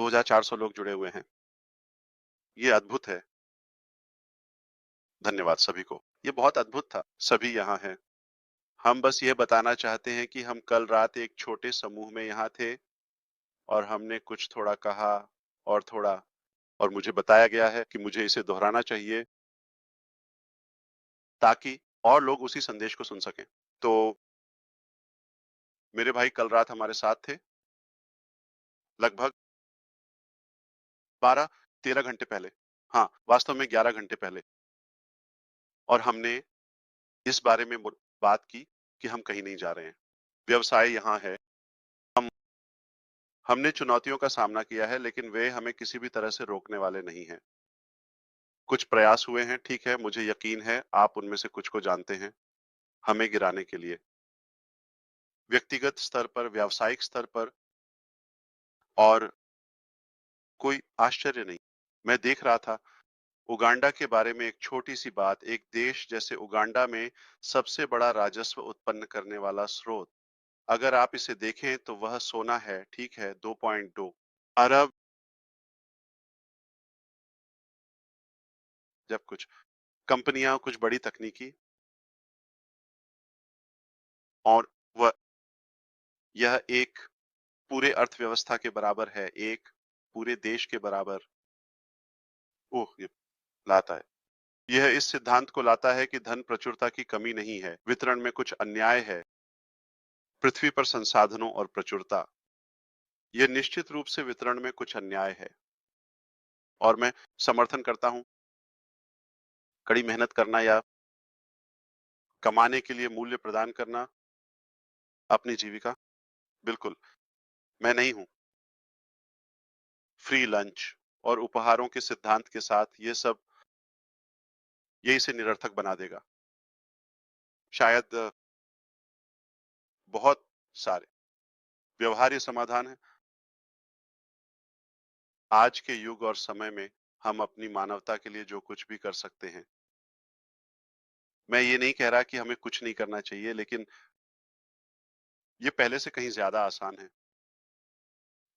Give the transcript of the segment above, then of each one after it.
2400 लोग जुड़े हुए हैं। ये अद्भुत है। धन्यवाद सभी को। ये बहुत अद्भुत था। सभी यहाँ हैं। हम बस ये बताना चाहते हैं कि हम कल रात एक छोटे समूह में यहाँ थे और हमने कुछ थोड़ा कहा और थोड़ा, और मुझे बताया गया है कि मुझे इसे दोहराना चाहिए ताकि और लोग उसी संदेश को सुन सकें। तो मेरे भाई कल रात हमारे साथ थे, लगभग 12-13 घंटे पहले। हाँ, वास्तव में 11 घंटे पहले। और हमने इस बारे में बात की कि हम कहीं नहीं जा रहे हैं। व्यवसाय यहाँ है। हम हमने चुनौतियों का सामना किया है, लेकिन वे हमें किसी भी तरह से रोकने वाले नहीं हैं। कुछ प्रयास हुए हैं, ठीक है, मुझे यकीन है आप उनमें से कुछ को जानते हैं, हमें गिराने के लिए। व्यक्तिगत स्तर पर, व्यावसायिक स्तर पर, और कोई आश्चर्य नहीं। मैं देख रहा था उगांडा के बारे में एक छोटी सी बात, एक देश जैसे उगांडा में सबसे बड़ा राजस्व उत्पन्न करने वाला स्रोत, अगर आप इसे देखें तो वह सोना है, ठीक है, 2.2 अरब। जब कुछ कंपनियां, कुछ बड़ी तकनीकी, और वह यह एक पूरे अर्थव्यवस्था के बराबर है, एक पूरे देश के बराबर। ओह, ये लाता है। यह इस सिद्धांत को लाता है कि धन प्रचुरता की कमी नहीं है, वितरण में कुछ अन्याय है। पृथ्वी पर संसाधनों और प्रचुरता, यह निश्चित रूप से वितरण में कुछ अन्याय है। और मैं समर्थन करता हूं कड़ी मेहनत करना या कमाने के लिए मूल्य प्रदान करना, अपनी जीविका। बिल्कुल, मैं नहीं हूं। फ्री लंच और उपहारों के सिद्धांत के साथ ये सब, ये इसे निरर्थक बना देगा। शायद बहुत सारे व्यवहार्य समाधान है। आज के युग और समय में हम अपनी मानवता के लिए जो कुछ भी कर सकते हैं, मैं ये नहीं कह रहा कि हमें कुछ नहीं करना चाहिए, लेकिन ये पहले से कहीं ज्यादा आसान है।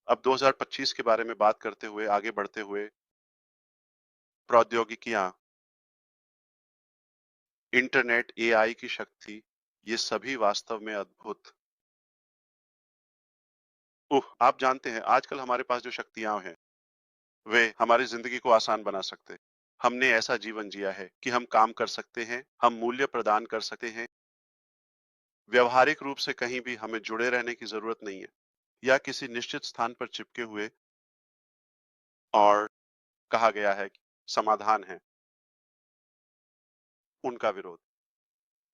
अब 2025 के बारे में बात करते हुए, आगे बढ़ते हुए, प्रौद्योगिकियां, इंटरनेट, एआई की शक्ति, ये सभी वास्तव में अद्भुत। आप जानते हैं आजकल हमारे पास जो शक्तियां हैं, वे हमारी जिंदगी को आसान बना सकते। हमने ऐसा जीवन जिया है कि हम काम कर सकते हैं, हम मूल्य प्रदान कर सकते हैं। व्यवहारिक रूप से कहीं भी हमें जुड़े रहने की जरूरत नहीं है या किसी निश्चित स्थान पर चिपके हुए। और कहा गया है कि समाधान है उनका विरोध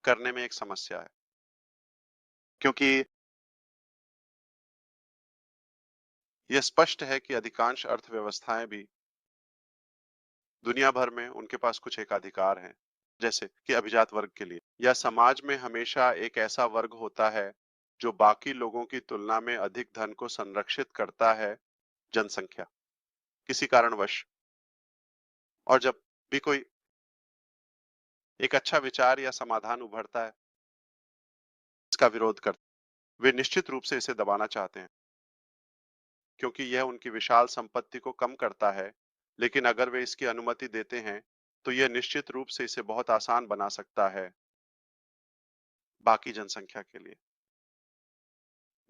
करने में एक समस्या है, क्योंकि यह स्पष्ट है कि अधिकांश अर्थव्यवस्थाएं भी दुनिया भर में उनके पास कुछ एकाधिकार हैं, जैसे कि अभिजात वर्ग के लिए, या समाज में हमेशा एक ऐसा वर्ग होता है जो बाकी लोगों की तुलना में अधिक धन को संरक्षित करता है, जनसंख्या, किसी कारणवश। और जब भी कोई एक अच्छा विचार या समाधान उभरता है, इसका विरोध करते, वे निश्चित रूप से इसे दबाना चाहते हैं, क्योंकि यह उनकी विशाल संपत्ति को कम करता है। लेकिन अगर वे इसकी अनुमति देते हैं, तो यह निश्चित रूप से इसे बहुत आसान बना सकता है बाकी जनसंख्या के लिए।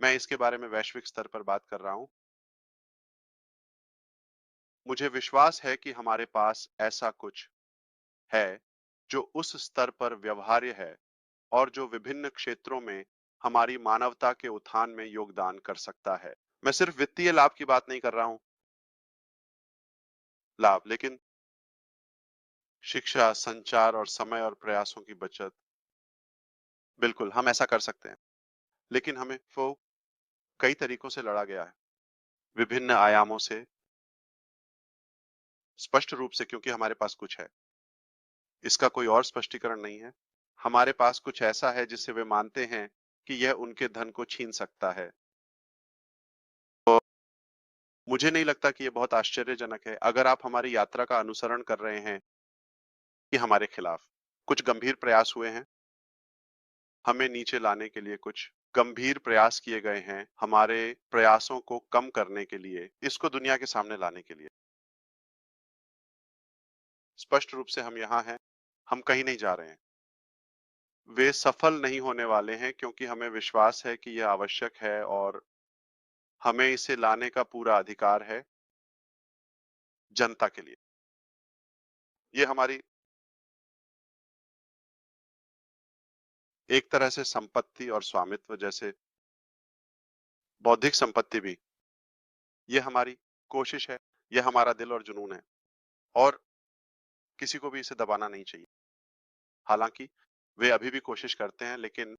मैं इसके बारे में वैश्विक स्तर पर बात कर रहा हूं। मुझे विश्वास है कि हमारे पास ऐसा कुछ है जो उस स्तर पर व्यवहार्य है और जो विभिन्न क्षेत्रों में हमारी मानवता के उत्थान में योगदान कर सकता है। मैं सिर्फ वित्तीय लाभ की बात नहीं कर रहा हूं, लाभ, लेकिन शिक्षा, संचार और समय और प्रयासों की बचत। बिल्कुल, हम ऐसा कर सकते हैं, लेकिन हमें वो कई तरीकों से लड़ा गया है, विभिन्न आयामों से, स्पष्ट रूप से, क्योंकि हमारे पास कुछ है। इसका कोई और स्पष्टीकरण नहीं है। हमारे पास कुछ ऐसा है जिसे वे मानते हैं कि यह उनके धन को छीन सकता है। तो मुझे नहीं लगता कि यह बहुत आश्चर्यजनक है अगर आप हमारी यात्रा का अनुसरण कर रहे हैं कि हमारे खिलाफ कुछ गंभीर प्रयास हुए हैं हमें नीचे लाने के लिए, कुछ गंभीर प्रयास किए गए हैं हमारे प्रयासों को कम करने के लिए, इसको दुनिया के सामने लाने के लिए। स्पष्ट रूप से हम यहाँ हैं, हम कहीं नहीं जा रहे हैं। वे सफल नहीं होने वाले हैं क्योंकि हमें विश्वास है कि यह आवश्यक है और हमें इसे लाने का पूरा अधिकार है जनता के लिए। ये हमारी एक तरह से संपत्ति और स्वामित्व जैसे बौद्धिक संपत्ति भी, ये हमारी कोशिश है, ये हमारा दिल और जुनून है और किसी को भी इसे दबाना नहीं चाहिए। हालांकि वे अभी भी कोशिश करते हैं लेकिन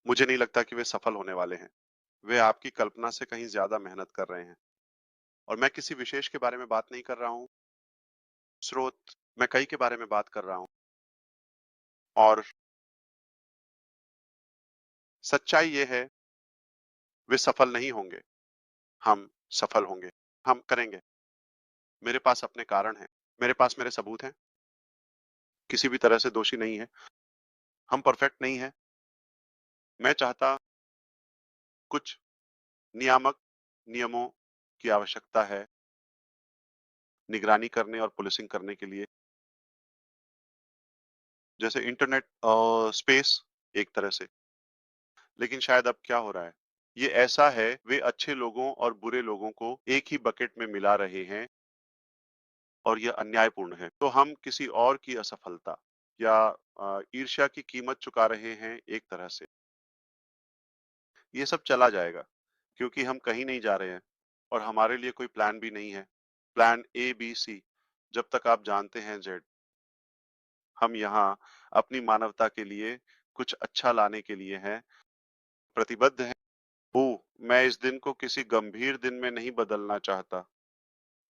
मुझे नहीं लगता कि वे सफल होने वाले हैं। वे आपकी कल्पना से कहीं ज्यादा मेहनत कर रहे हैं और मैं किसी विशेष के बारे में बात नहीं कर रहा हूँ, स्रोत, मैं कई के बारे में बात कर रहा हूँ और सच्चाई ये है, वे सफल नहीं होंगे, हम सफल होंगे, हम करेंगे। मेरे पास अपने कारण हैं, मेरे पास मेरे सबूत हैं, किसी भी तरह से दोषी नहीं है, हम परफेक्ट नहीं है। मैं चाहता कुछ नियामक नियमों की आवश्यकता है निगरानी करने और पुलिसिंग करने के लिए, जैसे इंटरनेट स्पेस एक तरह से। लेकिन शायद अब क्या हो रहा है, ये ऐसा है, वे अच्छे लोगों और बुरे लोगों को एक ही बकेट में मिला रहे हैं और यह अन्यायपूर्ण है। तो हम किसी और की असफलता या ईर्ष्या की कीमत चुका रहे हैं एक तरह से। ये सब चला जाएगा क्योंकि हम कहीं नहीं जा रहे हैं और हमारे लिए कोई प्लान भी नहीं है। प्लान ए बी सी, जब तक आप जानते हैं जेड। हम यहाँ अपनी मानवता के लिए कुछ अच्छा लाने के लिए हैं, प्रतिबद्ध हैं। ओ, मैं इस दिन को किसी गंभीर दिन में नहीं बदलना चाहता।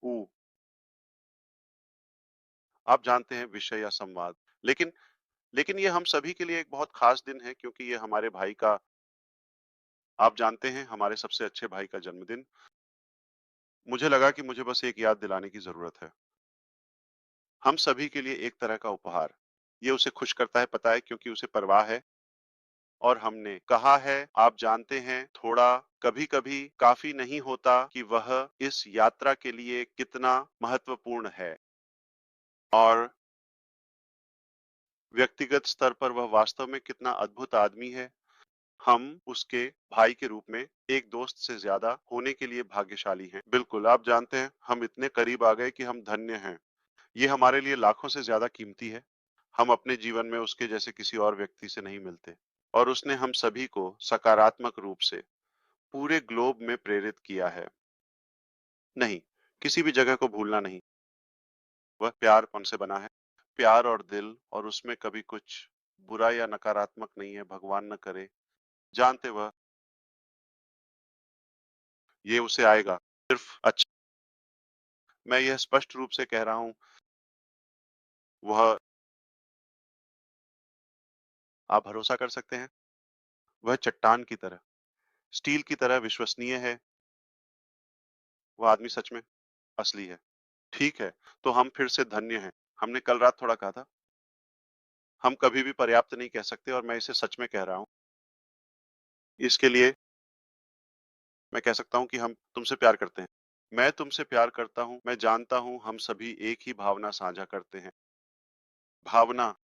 ओ, आप जानते हैं विषय या संवाद। लेकिन लेकिन ये हम सभी के लिए एक बहुत खास दिन है क्योंकि ये हमारे भाई का, आप जानते हैं, हमारे सबसे अच्छे भाई का जन्मदिन। मुझे लगा कि मुझे बस एक याद दिलाने की जरूरत है। हम सभी के लिए एक तरह का उपहार। ये उसे खुश करता है, पता है, क्योंकि उसे परवाह है। और हमने कहा है, आप जानते हैं, थोड़ा कभी-कभी काफी नहीं होता कि वह इस यात्रा के लिए कितना महत्वपूर्ण है और व्यक्तिगत स्तर पर वह वास्तव में कितना अद्भुत आदमी है। हम उसके भाई के रूप में एक दोस्त से ज्यादा होने के लिए भाग्यशाली हैं। बिल्कुल, आप जानते हैं, हम इतने करीब आ गए कि हम धन्य हैं। ये हमारे लिए लाखों से ज्यादा कीमती है। हम अपने जीवन में उसके जैसे किसी और व्यक्ति से नहीं मिलते और उसने हम सभी को सकारात्मक रूप से पूरे ग्लोब में प्रेरित किया है। नहीं, किसी भी जगह को भूलना नहीं। वह प्यारपन से बना है, प्यार और दिल, और उसमें कभी कुछ बुरा या नकारात्मक नहीं है, भगवान न करे। जानते वह, ये उसे आएगा, सिर्फ अच्छा। मैं यह स्पष्ट रूप से कह रहा हूँ, वह, आप भरोसा कर सकते हैं, वह चट्टान की तरह, स्टील की तरह विश्वसनीय है। वह आदमी सच में असली है। ठीक है, तो हम फिर से धन्य हैं। हमने कल रात थोड़ा कहा था, हम कभी भी पर्याप्त नहीं कह सकते और मैं इसे सच में कह रहा हूँ। इसके लिए मैं कह सकता हूँ कि हम तुमसे प्यार करते हैं। मैं तुमसे प्यार करता हूँ, मैं जानता हूँ हम सभी एक ही भावना साझा करते हैं। भावना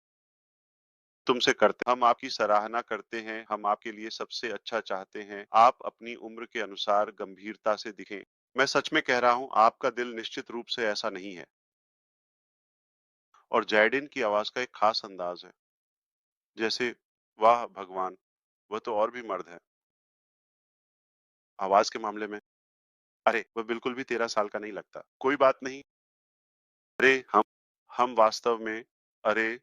तुमसे करते, हम आपकी सराहना करते हैं, हम आपके लिए सबसे अच्छा चाहते हैं। आप अपनी उम्र के अनुसार गंभीरता से दिखें। मैं सच में कह रहा हूँ, आपका दिल निश्चित रूप से ऐसा नहीं है। और जैडिन की आवाज का एक खास अंदाज है, जैसे, वाह भगवान, वह तो और भी मर्द है। आवाज के मामले में, अरे वह बिल्कुल भी 13 साल का नहीं लगता। कोई बात नहीं। अरे हम वास्तव में, अरे,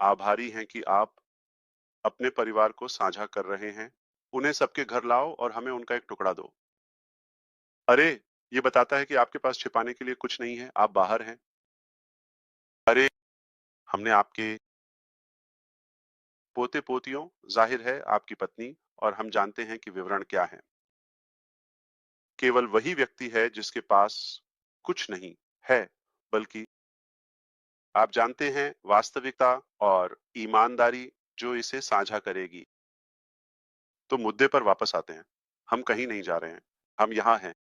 आभारी हैं कि आप अपने परिवार को साझा कर रहे हैं। उन्हें सबके घर लाओ और हमें उनका एक टुकड़ा दो। अरे, ये बताता है कि आपके पास छिपाने के लिए कुछ नहीं है, आप बाहर हैं। अरे, हमने आपके पोते पोतियों, जाहिर है आपकी पत्नी, और हम जानते हैं कि विवरण क्या है। केवल वही व्यक्ति है जिसके पास कुछ नहीं है, बल्कि, आप जानते हैं, वास्तविकता और ईमानदारी जो इसे साझा करेगी। तो मुद्दे पर वापस आते हैं। हम कहीं नहीं जा रहे हैं। हम यहाँ हैं।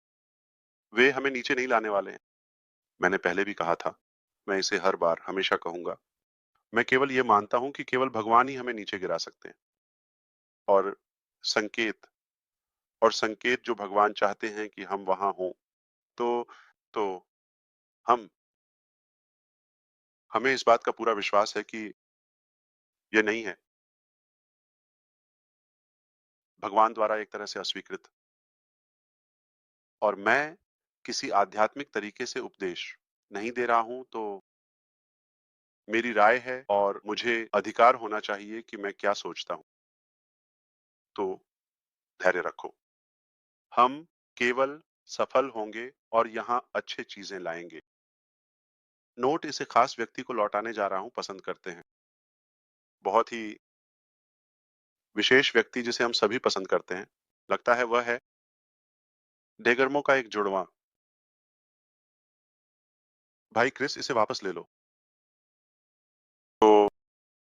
वे हमें नीचे नहीं लाने वाले हैं। मैंने पहले भी कहा था, मैं इसे हर बार हमेशा कहूँगा। मैं केवल ये मानता हूँ कि केवल भगवान ही हमें नीचे गिरा सकते हैं। और संकेत संकेत जो भगवान चाहते हैं कि हम वहाँ हों, तो तो हम हमें इस बात का पूरा विश्वास है कि ये नहीं है, भगवान द्वारा एक तरह से अस्वीकृत। और मैं किसी आध्यात्मिक तरीके से उपदेश नहीं दे रहा हूँ, तो मेरी राय है और मुझे अधिकार होना चाहिए कि मैं क्या सोचता हूँ। तो धैर्य रखो। हम केवल सफल होंगे और यहाँ अच्छे चीजें लाएंगे। नोट इसे खास व्यक्ति को लौटाने जा रहा हूँ पसंद करते हैं। बहुत ही विशेष व्यक्ति जिसे हम सभी पसंद करते हैं। लगता है वह है डेगर्मो का एक जुड़वां। भाई क्रिस, इसे वापस ले लो।